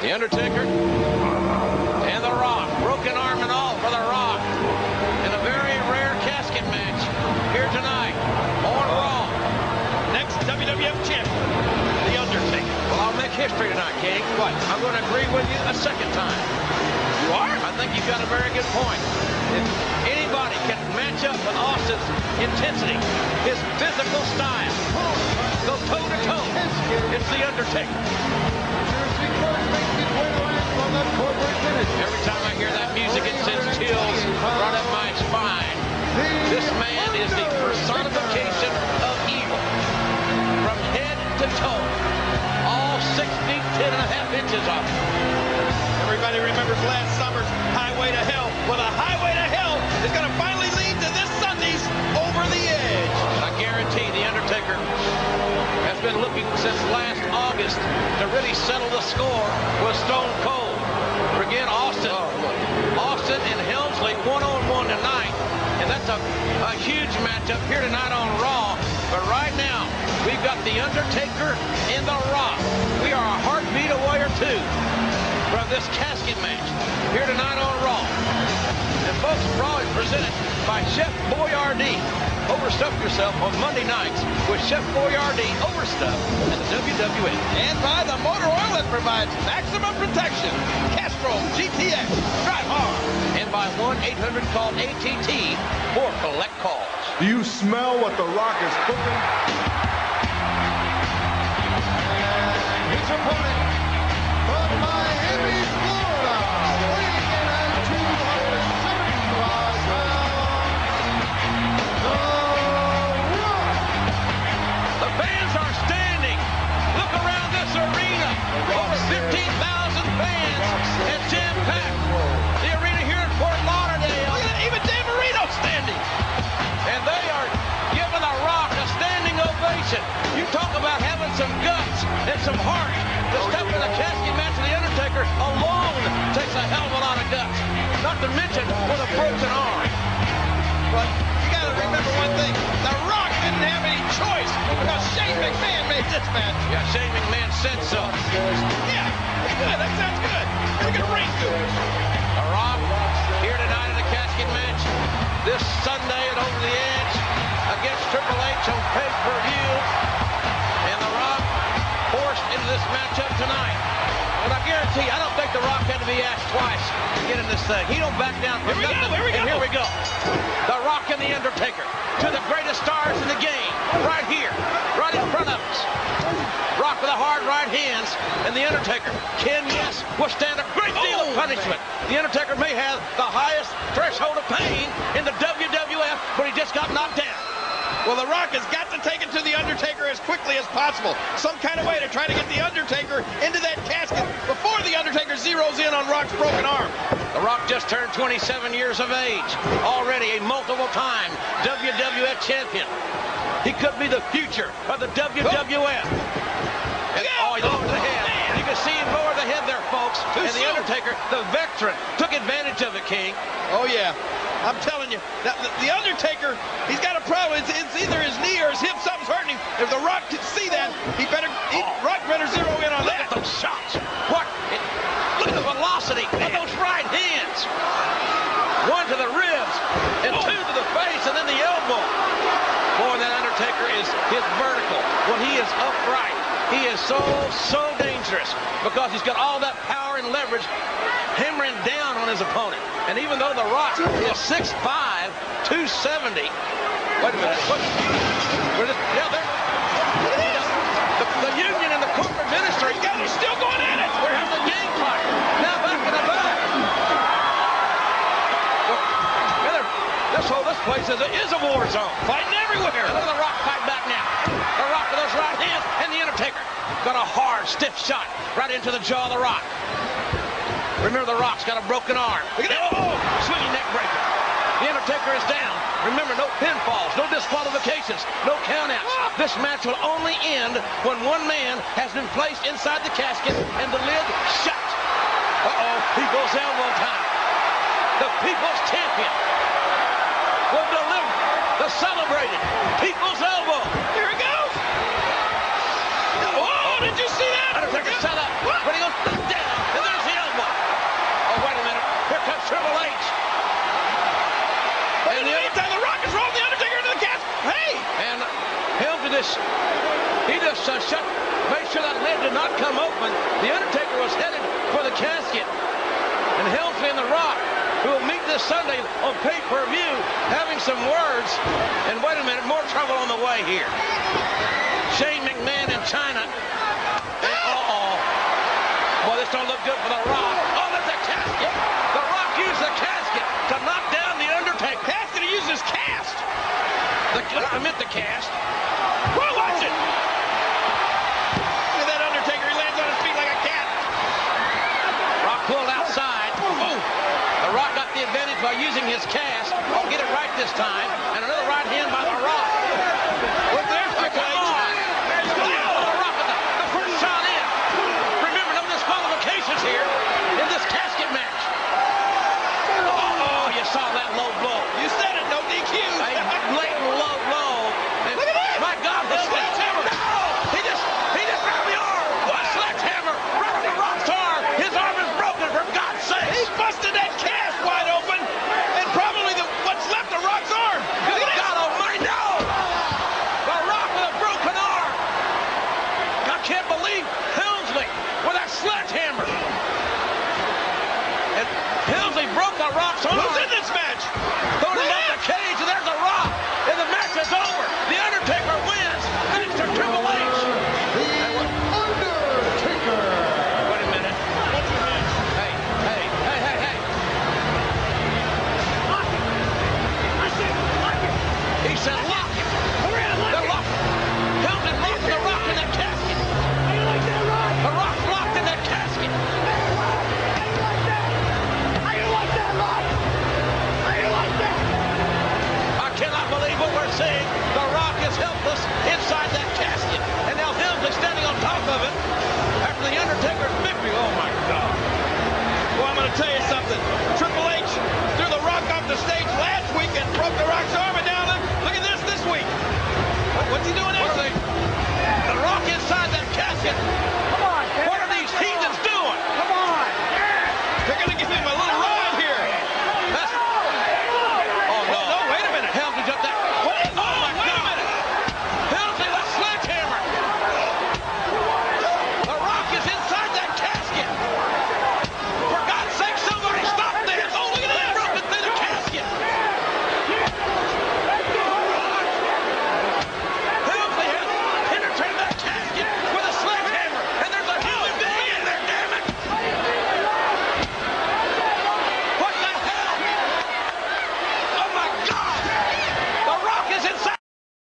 The Undertaker and The Rock. Broken arm and all for The Rock. In a very rare casket match here tonight on Raw. Next WWF champion, The Undertaker. Well, I'll make history tonight, King. What? I'm going to agree with you a second time. You are? I think you've got a very good point. If anybody can match up with Austin's intensity, his physical style, go toe-to-toe, it's The Undertaker. Every time I hear that music, it sends chills right up my spine. This man is the personification of evil. From head to toe, all 6 feet, 10.5 inches of it. Everybody remembers last summer's Highway to Hell. Well, the Highway to Hell is going to finally lead to this Sunday's Over the Edge. I guarantee The Undertaker has been looking since last August to really settle the score with Stone Cold. Again, Austin and Helmsley one-on-one tonight, and that's a huge matchup here tonight on Raw. But right now, we've got The Undertaker and The Rock. We are a heartbeat away or two from this casket match here tonight on Raw. And folks, Raw is presented by Chef Boyardee. Overstuff yourself on Monday nights with Chef Boyardee Overstuff and the WWF. And by the motor oil that provides maximum protection. Castrol GTX. Drive hard. And by 1-800-CALL-ATT for collect calls. Do you smell what The Rock is cooking? His opponent from Miami, Florida, weighing in at 275 pounds, The Rock. The fans are standing. Look around this arena. Over 15,000 fans and jam-packed. The arena here in Fort Lauderdale. Look at that, even Dan Marino standing. And they are giving The Rock a standing ovation. You talk about having some guts and some heart. To step in a casket match with The Undertaker alone takes a hell of a lot of guts. Not to mention with a broken arm. But you got to remember one thing. The Rock didn't have any choice because Shane McMahon made this match. Yeah, Shane McMahon said so. Yeah, that's good. That sounds good. Look at ring to it. The Rock here tonight in a casket match this Sunday at Over the Edge against Triple H on pay-per-view. And The Rock forced into this matchup tonight. But I guarantee, I don't think The Rock had to be asked twice to get in this thing. He don't back down for Here we nothing. go, here we go. And here we go. The Rock and The Undertaker, two of the greatest stars in the game, right here, right in front of us. Rock with the hard right hands, and The Undertaker can, yes, withstand a great deal of punishment. The Undertaker may have the highest threshold of pain in the WWF, but he just got knocked down. Well, The Rock has got to take it to The Undertaker as quickly as possible. Some kind of way to try to get The Undertaker into that casket before The Undertaker zeroes in on Rock's broken arm. The Rock just turned 27 years of age, already a multiple-time WWF champion. He could be the future of the WWF. And, oh, he's over the head. You can see him lower the head there, folks. And The Undertaker, the veteran, took advantage of it, King. Oh, yeah. I'm telling you, the Undertaker, he's got a problem. It's either his knee or his hip. Something's hurting him. If The Rock can see that, Rock better zero in on Look that. at those shots. What? Look at the velocity of those right hands. One to the ribs, and two to the face, and then the elbow. Boy, that Undertaker is his vertical. When he is upright, he is so dangerous because he's got all that power and leverage hammering down on his opponent. And even though The Rock is 6'5", 270. Wait a minute. The union and the corporate ministry, They're still going at it. we're having a gang fight. Now back in the back. This place is a war zone. Fighting everywhere. Look at The Rock fight back now. The Rock with those right hands, and The Undertaker got a hard, stiff shot right into the jaw of The Rock. Remember, The Rock's got a broken arm. Look at that. Oh, swinging neck breaker. The Undertaker is down. Remember, no pinfalls, no disqualifications, no countouts. This match will only end when one man has been placed inside the casket and the lid shut. Uh-oh, people's elbow time. The people's champion will deliver the celebrated people's elbow. Here it goes. Oh, did you see that? Undertaker set up. But he goes down. just made sure that lid did not come open. The Undertaker was headed for the casket. And Helmsley and The Rock, who will meet this Sunday on pay-per-view, having some words. And wait a minute, more trouble on the way here. Shane McMahon in China